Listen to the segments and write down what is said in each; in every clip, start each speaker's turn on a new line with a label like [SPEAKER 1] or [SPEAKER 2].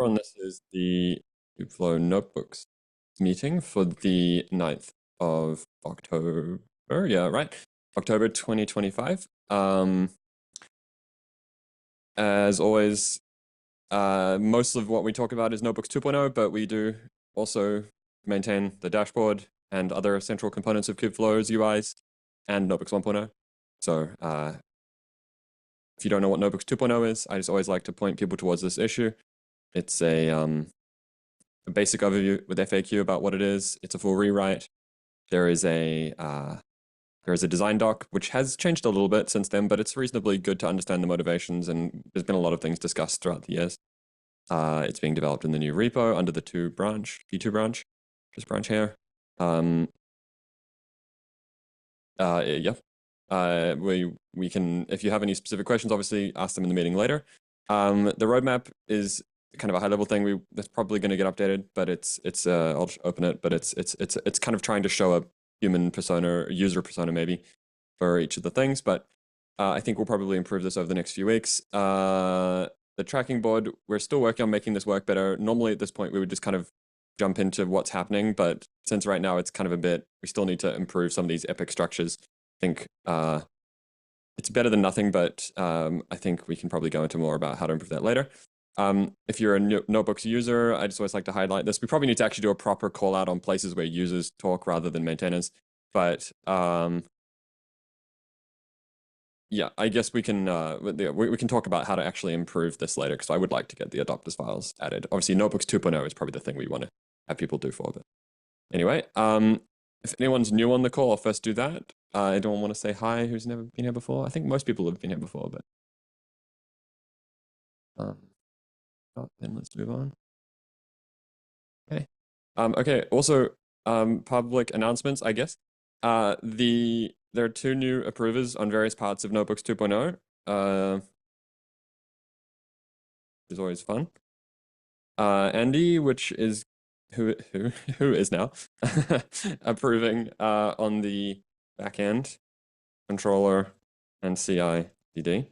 [SPEAKER 1] everyone, this is the Kubeflow Notebooks meeting for the 9th of October. Yeah, right. October 2025. As always, most of what we talk about is Notebooks 2.0, but we do also maintain the dashboard and other central components of Kubeflow's UIs and Notebooks 1.0. So if you don't know what Notebooks 2.0 is, I just always like to point people towards this issue. It's a basic overview with FAQ about what it is. It's a full rewrite. There is a design doc, which has changed a little bit since then, but it's reasonably good to understand the motivations, and there's been a lot of things discussed throughout the years. It's being developed in the new repo under the V2 branch, this branch here. Yeah. We can, if you have any specific questions, obviously ask them in the meeting later. The roadmap is kind of a high level thing. That's probably going to get updated, but I'll just open it, but it's kind of trying to show a human persona, user persona maybe, for each of the things. But I think we'll probably improve this over the next few weeks. The tracking board, we're still working on making this work better. Normally at this point, we would just kind of jump into what's happening, but since right now it's kind of we still need to improve some of these epic structures. I think it's better than nothing, but I think we can probably go into more about how to improve that later. If you're a Notebooks user, I just always like to highlight this. We probably need to actually do a proper call out on places where users talk rather than maintainers. But yeah, I guess we can talk about how to actually improve this later, because I would like to get the adopters files added. Obviously, Notebooks 2.0 is probably the thing we want to have people do for. But anyway, if anyone's new on the call, I'll first do that. Anyone want to say hi who's never been here before? I think most people have been here before, but then let's move on. Okay. Okay. Also, public announcements, I guess. There are 2 new approvers on various parts of Notebooks 2.0. Is always fun. Andy, which is who is now approving on the backend controller and CI/CD,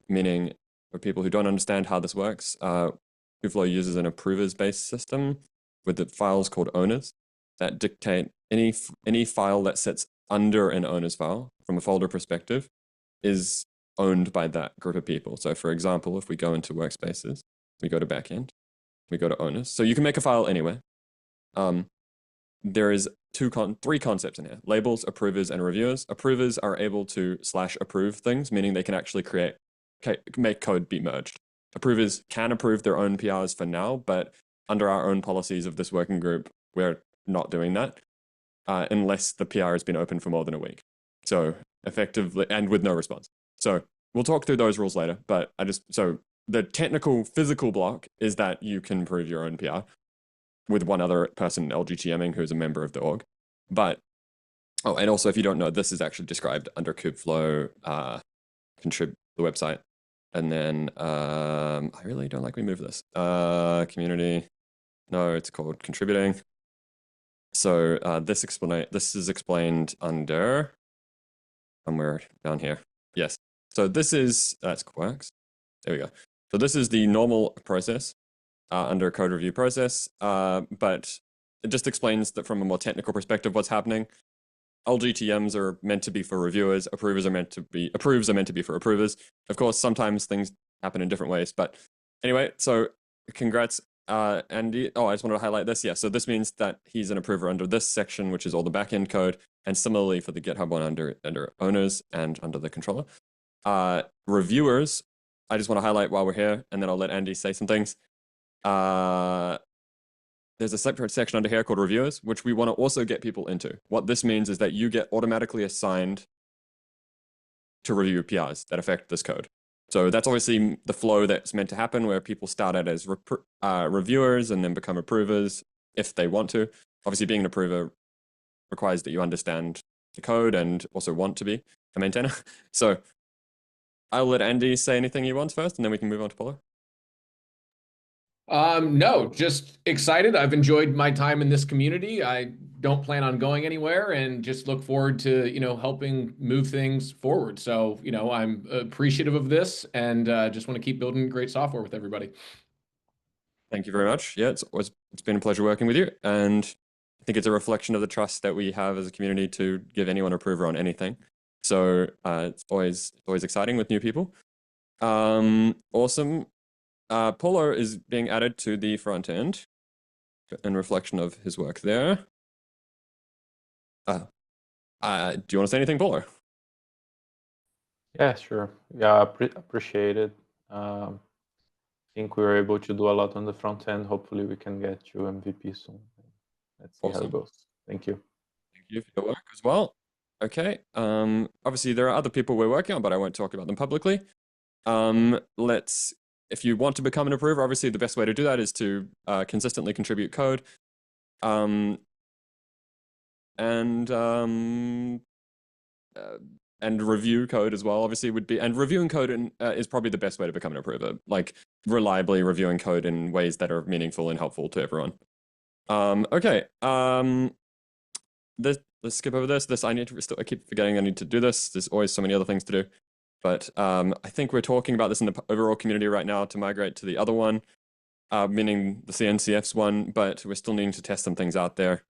[SPEAKER 1] meaning for people who don't understand how this works, Kubeflow uses an approvers-based system with the files called owners that dictate any file that sits under an owner's file from a folder perspective is owned by that group of people. So for example, if we go into workspaces, we go to backend, we go to owners. So you can make a file anywhere. There is 3 concepts in here: labels, approvers, and reviewers. Approvers are able to /approve things, meaning they can actually make code be merged. Approvers can approve their own PRs for now, but under our own policies of this working group, we're not doing that unless the PR has been open for more than a week. So effectively, and with no response. So we'll talk through those rules later, but so the technical physical block is that you can approve your own PR with one other person LGTMing who's a member of the org. But, oh, and also if you don't know, this is actually described under Kubeflow, the website. And then I really don't like we move this. Community, no, it's called contributing. So this is explained under somewhere down here. Yes. So that's Quirks. There we go. So this is the normal process under code review process, but it just explains that from a more technical perspective what's happening. LGTMs are meant to be for reviewers. Approves are meant to be for approvers. Of course, sometimes things happen in different ways. But anyway, so congrats, Andy. Oh, I just wanted to highlight this. Yeah, so this means that he's an approver under this section, which is all the backend code, and similarly for the GitHub one under owners and under the controller. Reviewers, I just want to highlight while we're here, and then I'll let Andy say some things. There's a separate section under here called reviewers, which we want to also get people into. What this means is that you get automatically assigned to review PRs that affect this code. So that's obviously the flow that's meant to happen, where people start out as reviewers and then become approvers if they want to. Obviously, being an approver requires that you understand the code and also want to be a maintainer. So I'll let Andy say anything he wants first, and then we can move on to Paulo.
[SPEAKER 2] No, just excited. I've enjoyed my time in this community. I don't plan on going anywhere, and just look forward to, helping move things forward. So, I'm appreciative of this, and just want to keep building great software with everybody.
[SPEAKER 1] Thank you very much. Yeah, it's been a pleasure working with you, and I think it's a reflection of the trust that we have as a community to give anyone a approver on anything. So it's always exciting with new people. Awesome. Polo is being added to the front end in reflection of his work there. Do you want to say anything, Polo?
[SPEAKER 3] Yeah, sure. Yeah, appreciate it. Think we were able to do a lot on the front end. Hopefully, we can get to MVP soon. Let's see how
[SPEAKER 1] Awesome.
[SPEAKER 3] it goes. Thank you.
[SPEAKER 1] Thank you for your work as well. Okay. Obviously, there are other people we're working on, but I won't talk about them publicly. If you want to become an approver, obviously the best way to do that is to consistently contribute code. And review code as well, obviously would be, and reviewing code is probably the best way to become an approver, like reliably reviewing code in ways that are meaningful and helpful to everyone. Okay. Let's skip over this. I keep forgetting I need to do this. There's always so many other things to do. But I think we're talking about this in the overall community right now to migrate to the other one, meaning the CNCF's one, but we're still needing to test some things out there.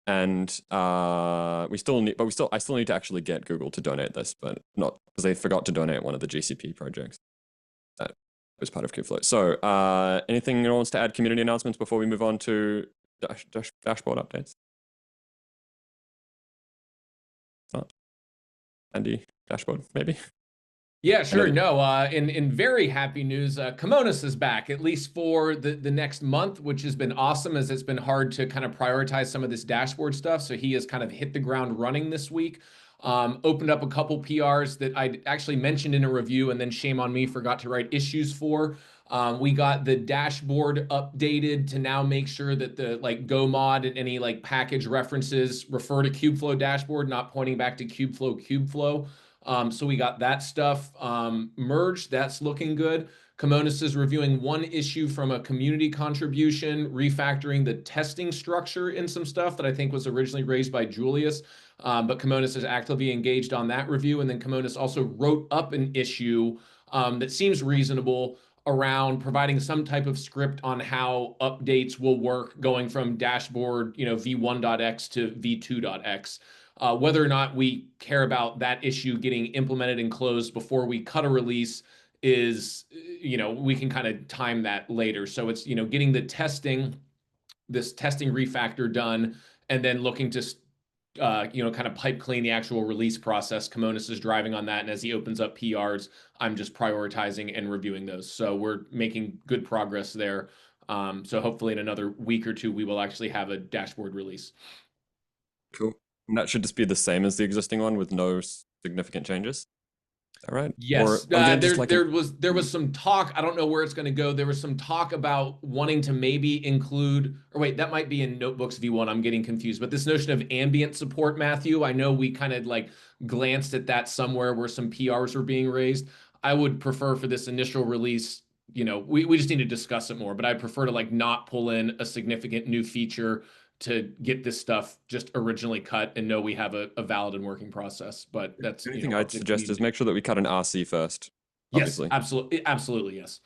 [SPEAKER 1] And I still need to actually get Google to donate this, but not because they forgot to donate one of the GCP projects. That was part of Kubeflow. So anything anyone wants to add community announcements before we move on to dashboard updates? Andy, dashboard, maybe?
[SPEAKER 2] Yeah, sure. No, in very happy news, Kimonos is back, at least for the next month, which has been awesome as it's been hard to kind of prioritize some of this dashboard stuff. So he has kind of hit the ground running this week. Opened up a couple PRs that I actually mentioned in a review, and then shame on me, forgot to write issues for. We got the dashboard updated to now make sure that the Go mod and any package references refer to Kubeflow dashboard, not pointing back to Kubeflow. So we got that stuff merged. That's looking good. Kimonos is reviewing one issue from a community contribution, refactoring the testing structure in some stuff that I think was originally raised by Julius. But Kimonos is actively engaged on that review. And then Kimonos also wrote up an issue that seems reasonable around providing some type of script on how updates will work going from dashboard, v1.x to v2.x. Whether or not we care about that issue getting implemented and closed before we cut a release is, we can kind of time that later. So it's, getting this testing refactor done, and then looking to, kind of pipe clean the actual release process. Kimonos is driving on that. And as he opens up PRs, I'm just prioritizing and reviewing those. So we're making good progress there. So hopefully in another week or two, we will actually have a dashboard release.
[SPEAKER 1] Cool. And that should just be the same as the existing one with no significant changes. All right.
[SPEAKER 2] Yes, there was some talk. I don't know where it's going to go. There was some talk about wanting to maybe include, or wait, that might be in Notebooks V1. I'm getting confused. But this notion of ambient support, Matthew, I know we kind of glanced at that somewhere where some PRs were being raised. I would prefer for this initial release, we just need to discuss it more. But I'd prefer to not pull in a significant new feature to get this stuff just originally cut and know we have a valid and working process. But that's
[SPEAKER 1] the only thing I'd suggest is make sure that we cut an RC first. Obviously.
[SPEAKER 2] Yes, absolutely, yes.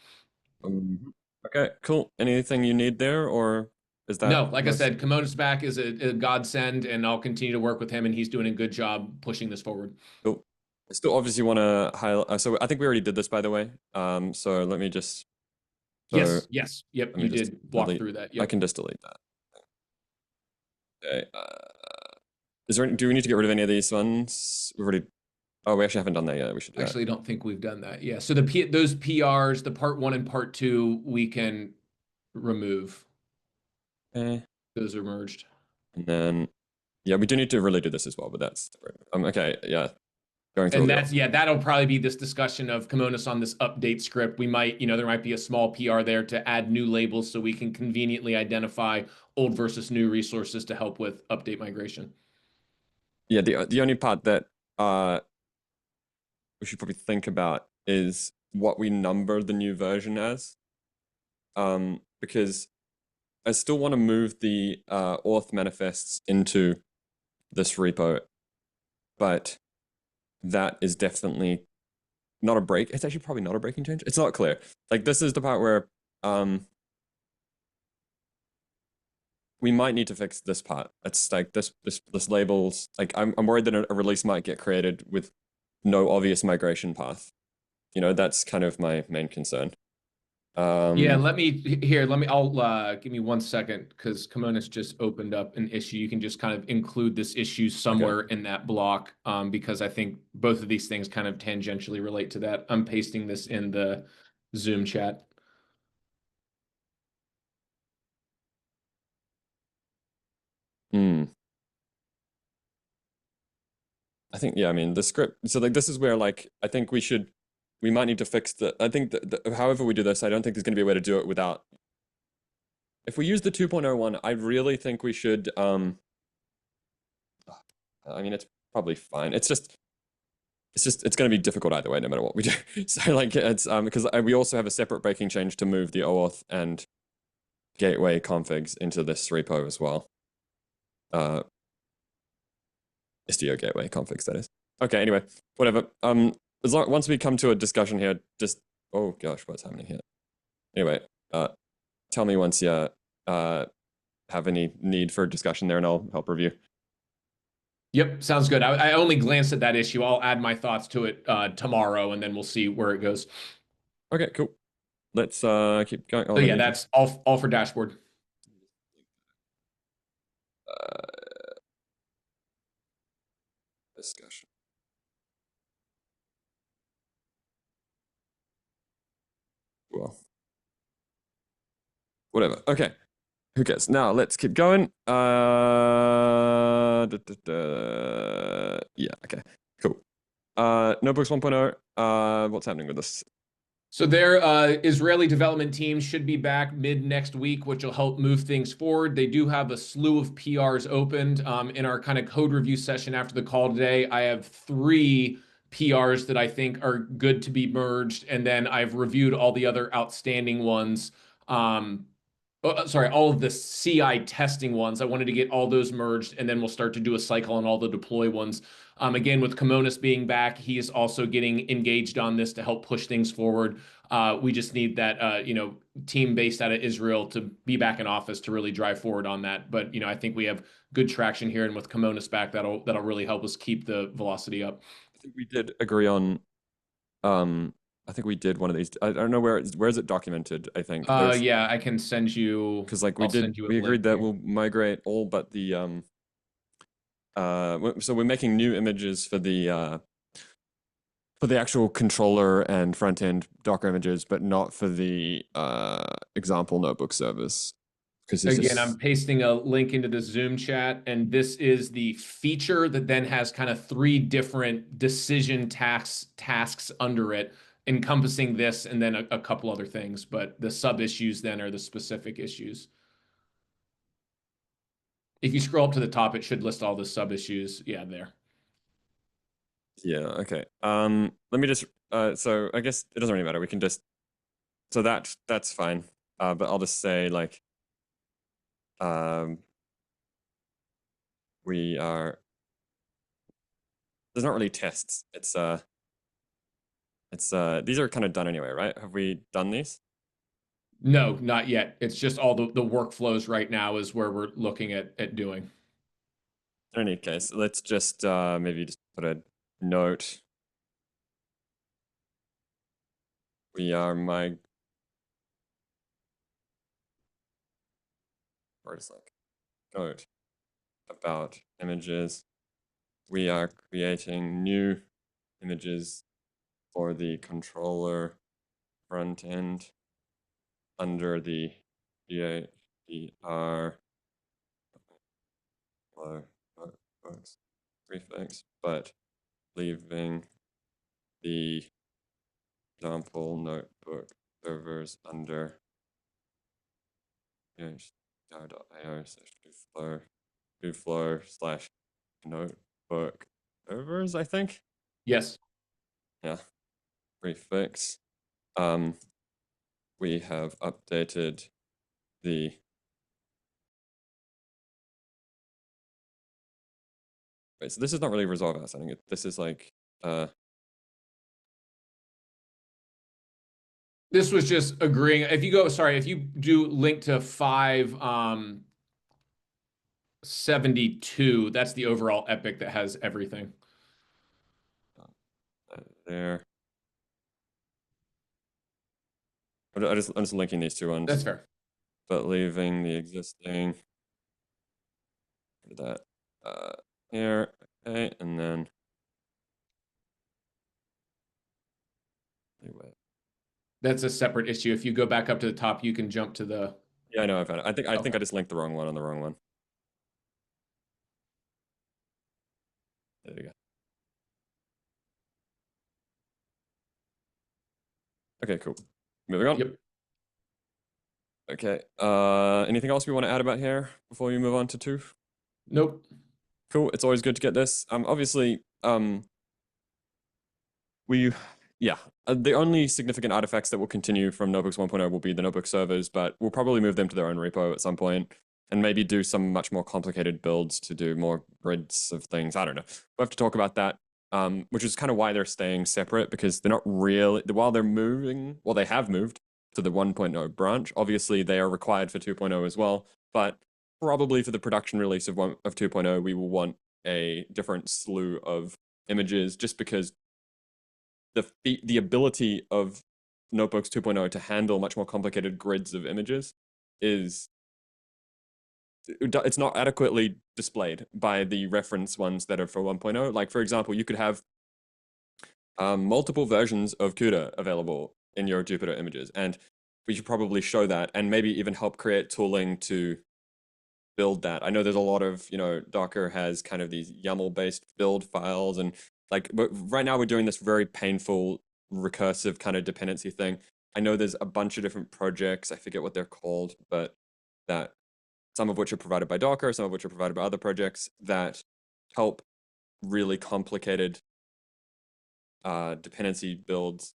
[SPEAKER 1] Okay, cool. Anything you need there, or is that?
[SPEAKER 2] No, like I said, Kimonos back is a godsend, and I'll continue to work with him, and he's doing a good job pushing this forward.
[SPEAKER 1] Cool. I still obviously want to highlight. So I think we already did this, by the way. So let me just.
[SPEAKER 2] Yes. Yep. You did walk through that. Yep.
[SPEAKER 1] I can just delete that. Okay. Do we need to get rid of any of these ones? We've already. Oh, we actually haven't done that yet. We should do
[SPEAKER 2] actually don't think we've done that. Yeah. So those PRs, the part 1 and part 2, we can remove.
[SPEAKER 1] Okay.
[SPEAKER 2] Those are merged.
[SPEAKER 1] And then, yeah, we do need to really do this as well, but that's okay. Yeah.
[SPEAKER 2] And that'll probably be this discussion of Kimonos on this update script. We might, there might be a small PR there to add new labels so we can conveniently identify old versus new resources to help with update migration.
[SPEAKER 1] Yeah, the only part that we should probably think about is what we number the new version as. Because I still want to move the auth manifests into this repo, but that is definitely not a break. It's actually probably not a breaking change. It's not clear. This is the part where we might need to fix this part. It's like this labels. Like I'm worried that a release might get created with no obvious migration path. That's kind of my main concern.
[SPEAKER 2] Yeah, I'll give me 1 second because Kimonis just opened up an issue. You can just kind of include this issue somewhere in that block, because I think both of these things kind of tangentially relate to that. I'm pasting this in the Zoom chat.
[SPEAKER 1] I think, yeah, I mean, the script. So like, this is where like, I think we might need to fix I think that however we do this, I don't think there's going to be a way to do it without. If we use the 2.0 one, I really think we should, I mean, it's probably fine. It's going to be difficult either way, no matter what we do. So like, it's, because we also have a separate breaking change to move the OAuth and gateway configs into this repo as well. Istio gateway configs, that is. Okay, anyway, whatever. Once we come to a discussion here, oh gosh, what's happening here? Anyway, tell me once you have any need for discussion there, and I'll help review.
[SPEAKER 2] Yep, sounds good. I only glanced at that issue. I'll add my thoughts to it tomorrow, and then we'll see where it goes.
[SPEAKER 1] Okay, cool. Let's keep going.
[SPEAKER 2] So yeah, that's all for dashboard.
[SPEAKER 1] Discussion. Well, whatever. Okay, who cares? Now let's keep going. Yeah, okay, cool. Notebooks 1.0. What's happening with this?
[SPEAKER 2] So their Israeli development team should be back mid next week, which will help move things forward. They do have a slew of PRs opened. In our kind of code review session after the call today, I have 3 PRs that I think are good to be merged, and then I've reviewed all the other outstanding ones. All of the CI testing ones. I wanted to get all those merged, and then we'll start to do a cycle on all the deploy ones. Again, with Kimonis being back, he is also getting engaged on this to help push things forward. We just need that team based out of Israel to be back in office to really drive forward on that. But I think we have good traction here, and with Kimonis back, that'll really help us keep the velocity up.
[SPEAKER 1] I think we did agree on. I think we did one of these. I don't know where is it documented. I think.
[SPEAKER 2] Yeah, I can send you.
[SPEAKER 1] Because like we agreed that we'll migrate all but the so we're making new images for the actual controller and front end Docker images, but not for the example notebook service.
[SPEAKER 2] Again, I'm pasting a link into the Zoom chat, and this is the feature that then has kind of 3 different decision tasks under it, encompassing this and then a couple other things. But the sub issues then are the specific issues. If you scroll up to the top, it should list all the sub issues. Yeah, there.
[SPEAKER 1] Yeah, okay. Let me just so I guess it doesn't really matter. We can just that's fine. But I'll just say like we are there's not really tests. It's these are kind of done anyway, right? Have we done these?
[SPEAKER 2] No, not yet. It's just all the workflows right now is where we're looking at doing.
[SPEAKER 1] In any case, let's just maybe just put a note. We are or just like note about images. We are creating new images for the controller front end under the GHDR prefix, but leaving the example notebook servers under GHDR.io/Kubeflow/notebook servers, I think.
[SPEAKER 2] Yes.
[SPEAKER 1] Yeah. Prefix. We have updated the so this is not really resolve assigning. This is like
[SPEAKER 2] this was just agreeing. If you do link to 5 72. That's the overall epic that has everything.
[SPEAKER 1] There. I'm just linking these two ones.
[SPEAKER 2] That's fair.
[SPEAKER 1] But leaving the existing. That here. Okay, and then. Anyway.
[SPEAKER 2] That's a separate issue. If you go back up to the top, you can jump to the.
[SPEAKER 1] Yeah, I know. I found it. I think I just linked the wrong one on the wrong one. There we go. Okay, cool. Moving on.
[SPEAKER 2] Yep.
[SPEAKER 1] Okay. Anything else we want to add about here before we move on to 2?
[SPEAKER 2] Nope.
[SPEAKER 1] Cool. It's always good to get this. Obviously, the only significant artifacts that will continue from Notebooks 1.0 will be the notebook servers, but we'll probably move them to their own repo at some point and maybe do some much more complicated builds to do more grids of things. I don't know. We'll have to talk about that, which is kind of why they're staying separate, because they're not really, while they're moving, well, they have moved to the 1.0 branch. Obviously, they are required for 2.0 as well, but probably for the production release of 2.0, we will want a different slew of images, just because the ability of Notebooks 2.0 to handle much more complicated grids of images it's not adequately displayed by the reference ones that are for 1.0. Like, for example, you could have multiple versions of CUDA available in your Jupyter images, and we should probably show that and maybe even help create tooling to build that. I know there's a lot of, Docker has kind of these YAML-based build files, and but right now we're doing this very painful recursive kind of dependency thing. I know there's a bunch of different projects, I forget what they're called, but that some of which are provided by Docker, some of which are provided by other projects that help really complicated dependency builds,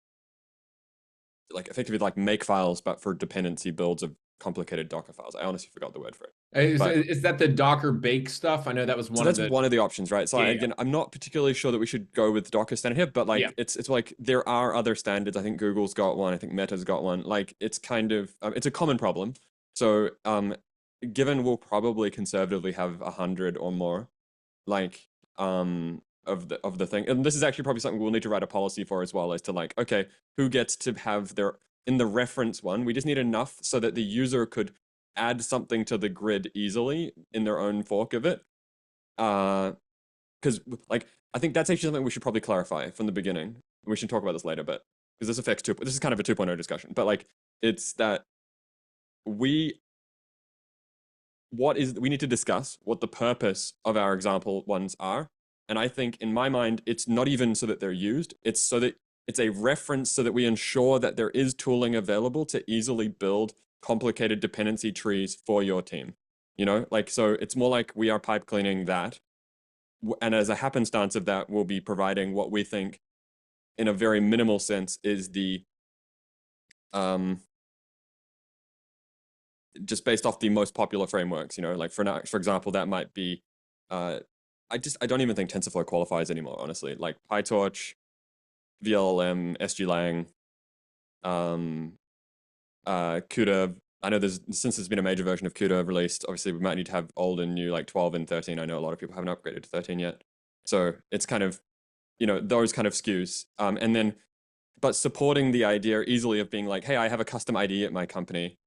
[SPEAKER 1] like effectively like make files, but for dependency builds of complicated Docker files. I honestly forgot the word for it.
[SPEAKER 2] Is that the Docker bake stuff? I know that was one of the.
[SPEAKER 1] That's one of the options, right? So
[SPEAKER 2] Yeah.
[SPEAKER 1] I'm not particularly sure that we should go with Docker standard here, but it's like there are other standards. I think Google's got one. I think Meta's got one. Like, it's kind of it's a common problem. So given we'll probably conservatively have 100 or more, like of the thing, and this is actually probably something we'll need to write a policy for as well, as to like, okay, who gets to have their, in the reference one, we just need enough so that the user could add something to the grid easily in their own fork of it. Because like, I think that's actually something we should probably clarify from the beginning. We should talk about this later, but because this affects this is kind of a 2.0 discussion, but like, it's that we need to discuss what the purpose of our example ones are. And I think in my mind, it's not even so that they're used, it's so that it's a reference so that we ensure that there is tooling available to easily build complicated dependency trees for your team. Like, so it's more like we are pipe cleaning that. And as a happenstance of that, we'll be providing what we think in a very minimal sense is the, just based off the most popular frameworks, like for example, that might be, I don't even think TensorFlow qualifies anymore, honestly. Like PyTorch, VLLM, SGLang, CUDA. I know since there's been a major version of CUDA released, obviously we might need to have old and new, like 12 and 13. I know a lot of people haven't upgraded to 13 yet. So it's kind of, those kind of skews. And then, but supporting the idea easily of being like, hey, I have a custom ID at my company.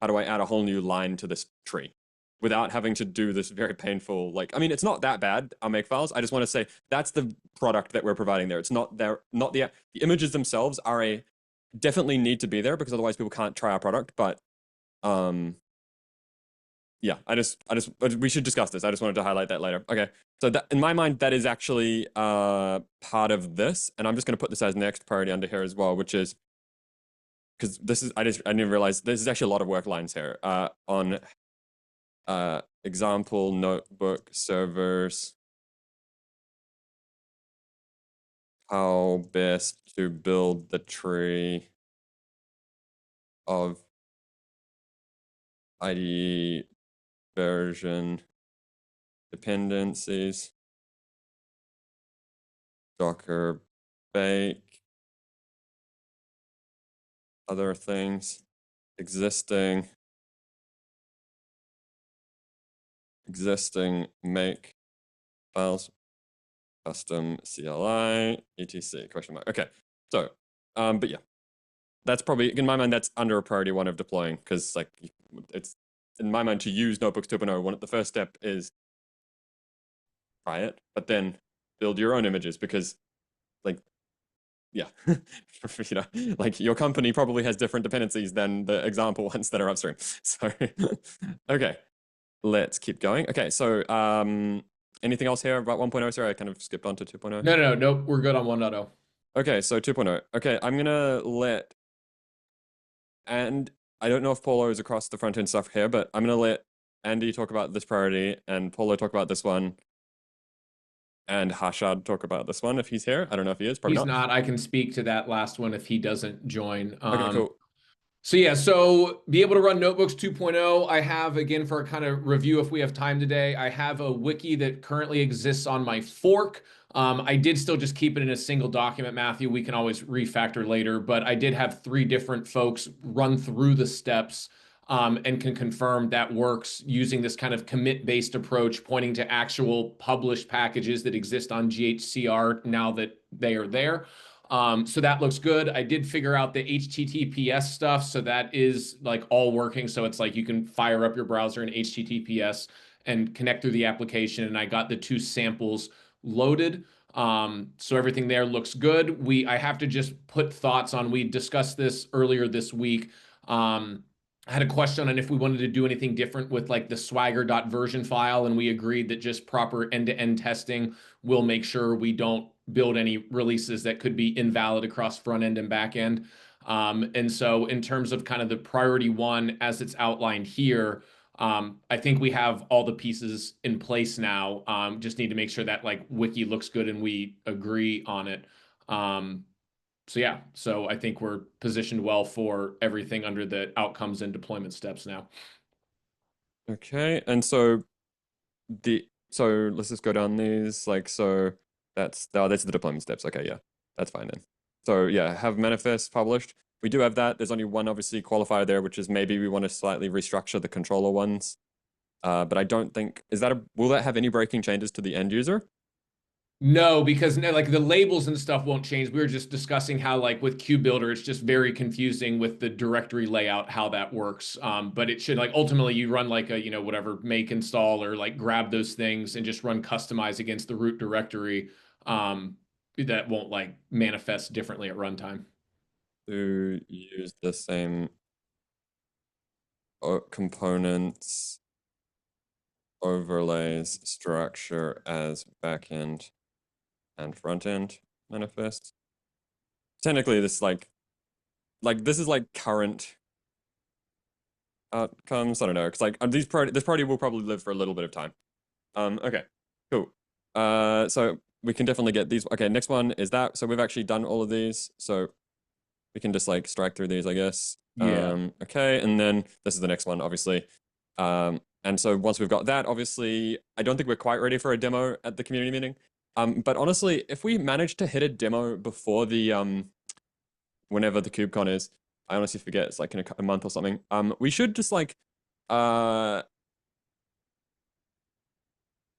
[SPEAKER 1] How do I add a whole new line to this tree without having to do this very painful, like, I mean, it's not that bad, our make files. I just want to say that's the product that we're providing there. It's not there, the images themselves are definitely need to be there, because otherwise people can't try our product. But yeah, we should discuss this. I just wanted to highlight that later. Okay, so that, in my mind, that is actually part of this, and I'm just going to put this as next priority under here as well, which is, because this is, I didn't realize this is actually a lot of work lines here on example notebook servers, how best to build the tree of IDE version dependencies, Docker bake, other things, existing existing make files, custom CLI, etc. question mark. Okay, so, but yeah, that's probably, in my mind, that's under a priority one of deploying, because like it's, in my mind, to use Notebooks 2.0, the first step is try it, but then build your own images, because like, yeah, you know, like your company probably has different dependencies than the example ones that are upstream. So, okay, let's keep going. Okay, so anything else here about 1.0? Sorry, I kind of skipped on to 2.0.
[SPEAKER 2] No, we're good on 1.0.
[SPEAKER 1] Okay, so 2.0. Okay, I'm gonna let, and I don't know if Polo is across the front end stuff here, but I'm gonna let Andy talk about this priority and Polo talk about this one, and Hashad talk about this one if he's here. I don't know if he is. Probably
[SPEAKER 2] He's
[SPEAKER 1] not.
[SPEAKER 2] not. I can speak to that last one if he doesn't join.
[SPEAKER 1] Okay, cool.
[SPEAKER 2] So yeah, so be able to run Notebooks 2.0. I have, again, for a kind of review if we have time today, I have a wiki that currently exists on my fork. I did still just keep it in a single document, Matthew. We can always refactor later, but I did have 3 different folks run through the steps and can confirm that works using this kind of commit-based approach, pointing to actual published packages that exist on GHCR now that they are there. So that looks good. I did figure out the HTTPS stuff, so that is like all working. So it's like you can fire up your browser in HTTPS and connect through the application, and I got the 2 samples loaded. So everything there looks good. I have to just put thoughts on, we discussed this earlier this week. I had a question on if we wanted to do anything different with like the swagger.version file, and we agreed that just proper end-to-end testing will make sure we don't build any releases that could be invalid across front end and back end. And so in terms of kind of the priority one as it's outlined here, I think we have all the pieces in place now. Just need to make sure that like wiki looks good and we agree on it. So yeah, so I think we're positioned well for everything under the outcomes and deployment steps now.
[SPEAKER 1] Okay, and so let's just go down these. Like, so that's the deployment steps. Okay, yeah, that's fine then. So yeah, have manifest published. We do have that. There's only one obviously qualifier there, which is maybe we want to slightly restructure the controller ones. But I don't think, will that have any breaking changes to the end user?
[SPEAKER 2] No, because like the labels and stuff won't change. We were just discussing how like with KubeBuilder, it's just very confusing with the directory layout, how that works. But it should, like, ultimately you run like a, whatever, make install or like grab those things and just run customize against the root directory. That won't like manifest differently at runtime.
[SPEAKER 1] To use the same components, overlays, structure as backend and frontend manifest. Technically, this like this is like current outcomes. I don't know, because like this priority will probably live for a little bit of time. Okay, cool. So we can definitely get these. Okay, next one is that. So we've actually done all of these. So we can just like strike through these, I guess.
[SPEAKER 2] Yeah.
[SPEAKER 1] Okay, and then this is the next one, obviously. And so once we've got that, obviously, I don't think we're quite ready for a demo at the community meeting. But honestly, if we manage to hit a demo before the whenever the KubeCon is, I honestly forget, it's like in a month or something. We should just like at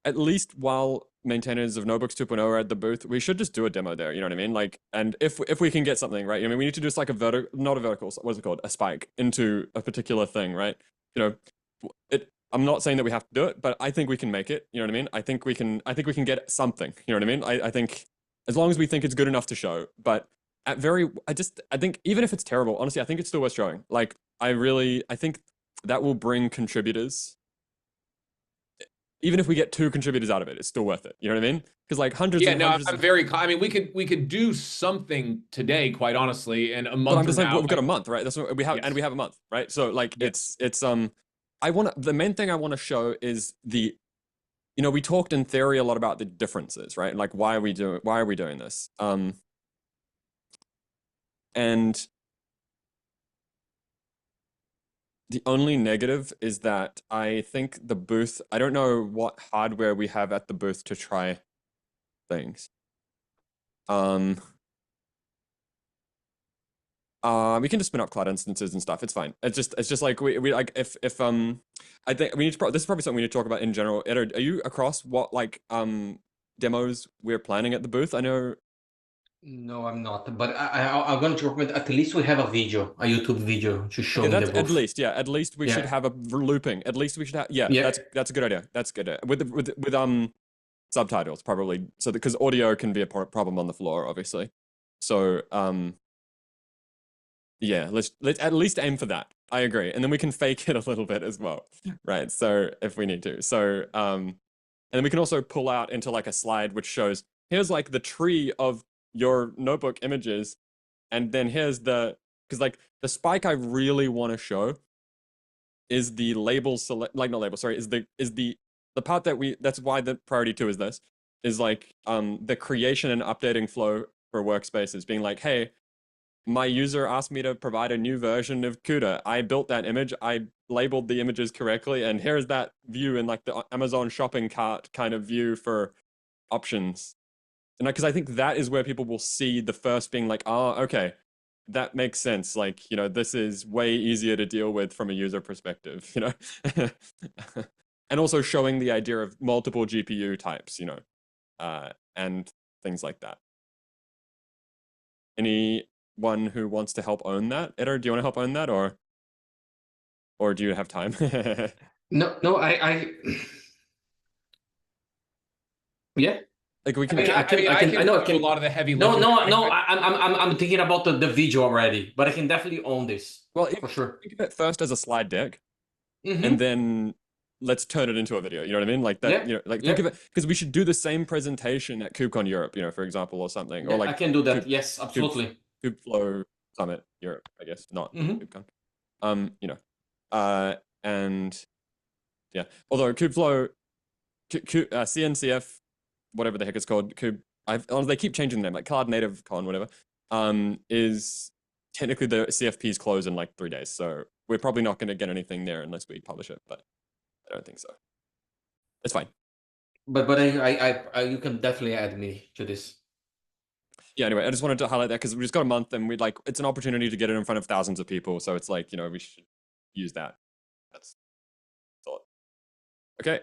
[SPEAKER 1] least while maintainers of Notebooks 2.0 are at the booth, we should just do a demo there. You know what I mean? Like, and if we can get something, right? I mean, we need to just like not a vertical, what's it called? A spike into a particular thing, right? I'm not saying that we have to do it, but I think we can make it. You know what I mean? I think we can get something. You know what I mean? I think as long as we think it's good enough to show, but I think even if it's terrible, honestly, I think it's still worth showing. Like, I think that will bring contributors. Even if we get 2 contributors out of it, it's still worth it. You know what I mean? Because like hundreds and hundreds.
[SPEAKER 2] I'm very. I mean, we could do something today, quite honestly, and a month.
[SPEAKER 1] But I'm just
[SPEAKER 2] saying
[SPEAKER 1] we've got a month, right? That's what we have,
[SPEAKER 2] yes.
[SPEAKER 1] And we have a month, right? So like it's the main thing I want to show is we talked in theory a lot about the differences, right? Like why are we doing this? And the only negative is that I think the booth, I don't know what hardware we have at the booth to try things. We can just spin up cloud instances and stuff. It's fine. It's just like we like if I think we need to this is probably something we need to talk about in general. Ed, are you across what like demos we're planning at the booth? I know.
[SPEAKER 4] No, I'm not. But I'm going to recommend at least we have a video, a YouTube video to show in the
[SPEAKER 1] That's
[SPEAKER 4] booth.
[SPEAKER 1] at least we should have a looping. At least we should have that's a good idea. That's good. With subtitles probably, so because audio can be a problem on the floor, obviously. So yeah, let's at least aim for that. I agree, and then we can fake it a little bit as well, right? So if we need to, so and then we can also pull out into like a slide which shows here's like the tree of your notebook images, and then here's because like the spike I really want to show is the label select, like not label, sorry, is the part that that's why the priority 2 is this, is like the creation and updating flow for workspaces, being like, hey, my user asked me to provide a new version of CUDA. I built that image, I labeled the images correctly, and here's that view in like the Amazon shopping cart kind of view for options. And because I think that is where people will see the first being like, oh, okay, that makes sense. Like, you know, this is way easier to deal with from a user perspective, you know? And also showing the idea of multiple GPU types, you know, and things like that. Anyone who wants to help own that? Eder, do you want to help own that, or do you have time?
[SPEAKER 4] No, yeah.
[SPEAKER 1] Like we can.
[SPEAKER 2] I know a lot of the heavy lifting.
[SPEAKER 4] No. I'm thinking about the video already, but I can definitely own this.
[SPEAKER 1] Well,
[SPEAKER 4] for sure.
[SPEAKER 1] Think of it first as a slide deck, and then let's turn it into a video. You know what I mean? Like that. Yeah. You know, like think of it, because we should do the same presentation at KubeCon Europe, you know, for example, or something.
[SPEAKER 4] Yeah,
[SPEAKER 1] or like
[SPEAKER 4] I can do that. Yes, absolutely.
[SPEAKER 1] Kubeflow Summit Europe, I guess, not KubeCon. You know, and yeah. Although Kubeflow, CNCF, whatever the heck it's called, they keep changing the name, like Cloud Native Con, whatever, is technically the CFP's close in like 3 days. So we're probably not going to get anything there unless we publish it, but I don't think so. It's fine.
[SPEAKER 4] But I you can definitely add me to this.
[SPEAKER 1] Yeah, anyway, I just wanted to highlight that because we just got a month and it's an opportunity to get it in front of thousands of people. So it's like, you know, we should use that. That's all. Okay.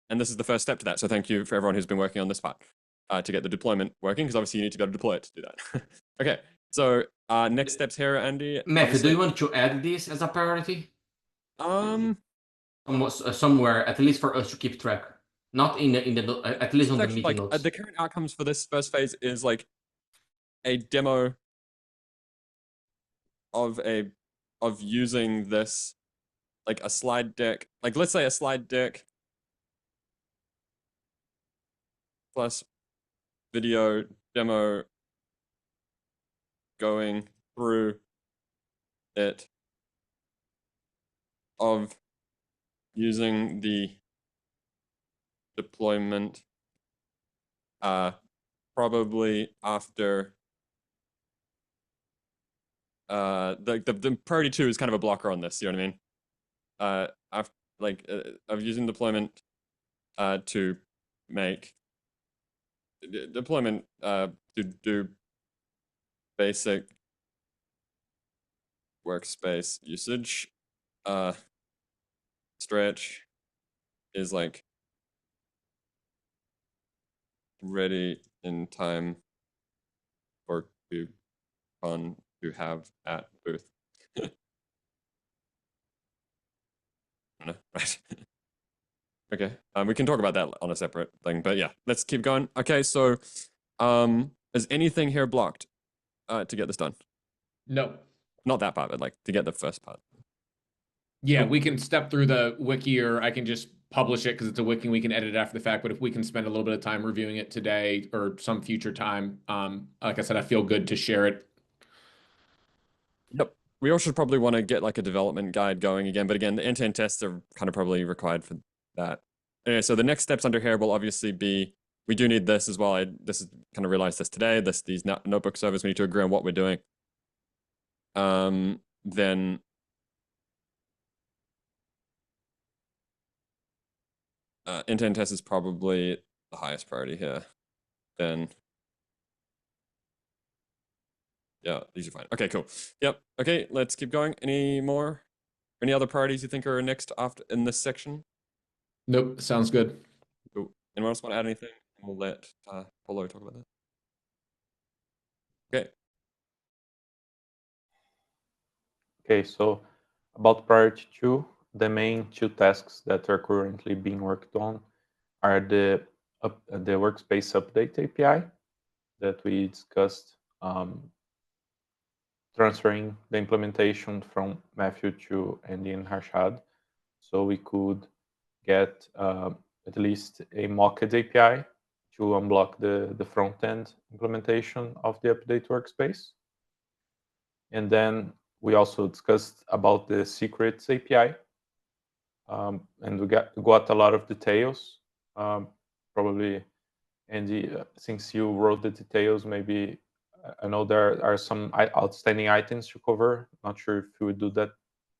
[SPEAKER 1] And this is the first step to that. So thank you for everyone who's been working on this part to get the deployment working, because obviously you need to be able to deploy it to do that. Okay, so next steps here, Andy.
[SPEAKER 4] Matthew, do you want to add this as a priority? Somewhere, at least for us to keep track. Not in the at least on the meeting notes.
[SPEAKER 1] The current outcomes for this first phase is like a demo of using this, like a slide deck. Like let's say a slide deck plus video demo going through it of using the deployment probably after the priority 2 is kind of a blocker on this, you know what I mean? After of using deployment to make deployment to do basic workspace usage. Stretch is like ready in time for KubeCon to have at booth. Right. Okay, we can talk about that on a separate thing, but yeah, let's keep going. Okay, so is anything here blocked to get this done?
[SPEAKER 2] No.
[SPEAKER 1] Not that part, but like to get the first part.
[SPEAKER 2] Yeah, we can step through the wiki, or I can just publish it because it's a wiki and we can edit it after the fact. But if we can spend a little bit of time reviewing it today or some future time, like I said, I feel good to share it.
[SPEAKER 1] Yep. We also probably want to get like a development guide going again, but again, the end-to-end tests are kind of probably required for that. Anyway, so the next steps under here will obviously be, we do need this as well. I kind of realized this today, these notebook servers, we need to agree on what we're doing. Then end-to-end test is probably the highest priority here. Then Yeah, these are fine. Okay, cool. Yep. Okay, let's keep going. Any more? Any other priorities you think are next after in this section?
[SPEAKER 2] Nope, sounds good.
[SPEAKER 1] Cool. Anyone else want to add anything? We'll let Polo talk about that. Okay.
[SPEAKER 3] Okay, so about priority 2, the main 2 tasks that are currently being worked on are the workspace update API that we discussed, transferring the implementation from Matthew to Andy and Harshad, so we could get at least a mocked API to unblock the front-end implementation of the update workspace. And then we also discussed about the secrets API, and we got a lot of details. Probably, Andy, since you wrote the details, maybe I know there are some outstanding items to cover. Not sure if you would do that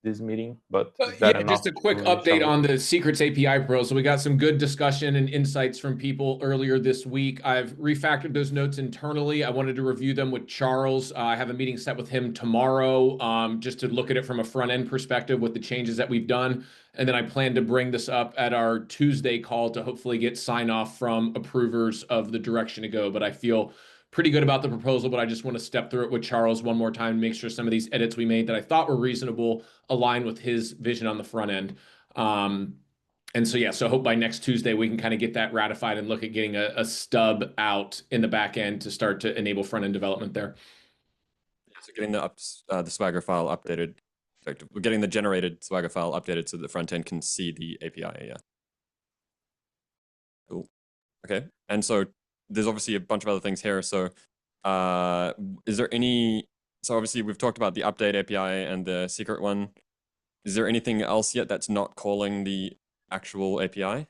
[SPEAKER 3] this meeting, but is that
[SPEAKER 2] Yeah,
[SPEAKER 3] enough
[SPEAKER 2] just a quick
[SPEAKER 3] to
[SPEAKER 2] update on the Secrets API proposal. We got some good discussion and insights from people earlier this week. I've refactored those notes internally. I wanted to review them with Charles. I have a meeting set with him tomorrow, just to look at it from a front end perspective with the changes that we've done. And then I plan to bring this up at our Tuesday call to hopefully get sign off from approvers of the direction to go. But I feel pretty good about the proposal, but I just want to step through it with Charles one more time, make sure some of these edits we made that I thought were reasonable align with his vision on the front end. And so, yeah, so I hope by next Tuesday we can kind of get that ratified and look at getting a stub out in the back end to start to enable front end development there.
[SPEAKER 1] Yeah, so getting the Swagger file updated, we're getting the generated Swagger file updated so the front end can see the API. Yeah. Cool. Okay. And so there's obviously a bunch of other things here. So is there any, so obviously we've talked about the update API and the secret one. Is there anything else yet that's not calling the actual API?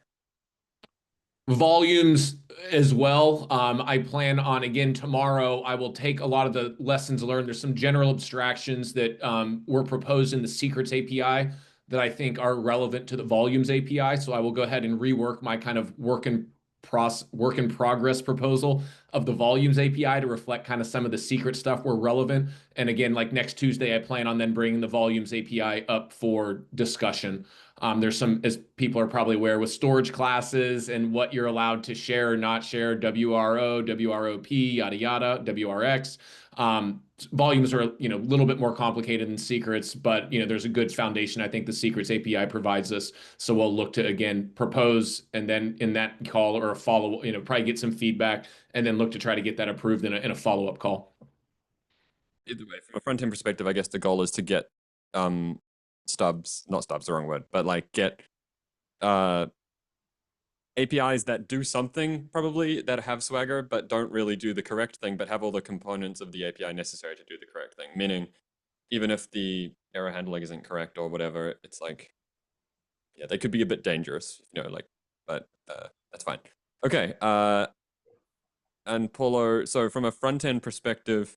[SPEAKER 2] Volumes as well. I plan on, again, tomorrow, I will take a lot of the lessons learned. There's some general abstractions that were proposed in the secrets API that I think are relevant to the volumes API. So I will go ahead and rework my kind of work in progress proposal of the volumes API to reflect kind of some of the secret stuff where relevant. And again, like next Tuesday, I plan on then bringing the volumes API up for discussion. There's some, as people are probably aware, with storage classes and what you're allowed to share or not share, WRO, WROP, yada, yada, WRX. Volumes are, a little bit more complicated than secrets, but, there's a good foundation I think the secrets API provides us. So we'll look to, again, propose and then in that call or a follow, probably get some feedback and then look to try to get that approved in a follow-up call.
[SPEAKER 1] Either way, from a front-end perspective, I guess the goal is to get stubs, not stubs, the wrong word, but like get APIs that do something probably that have Swagger, but don't really do the correct thing, but have all the components of the API necessary to do the correct thing. Meaning, even if the error handling isn't correct or whatever, it's like, yeah, they could be a bit dangerous, but that's fine. Okay. And Paulo, so from a front-end perspective,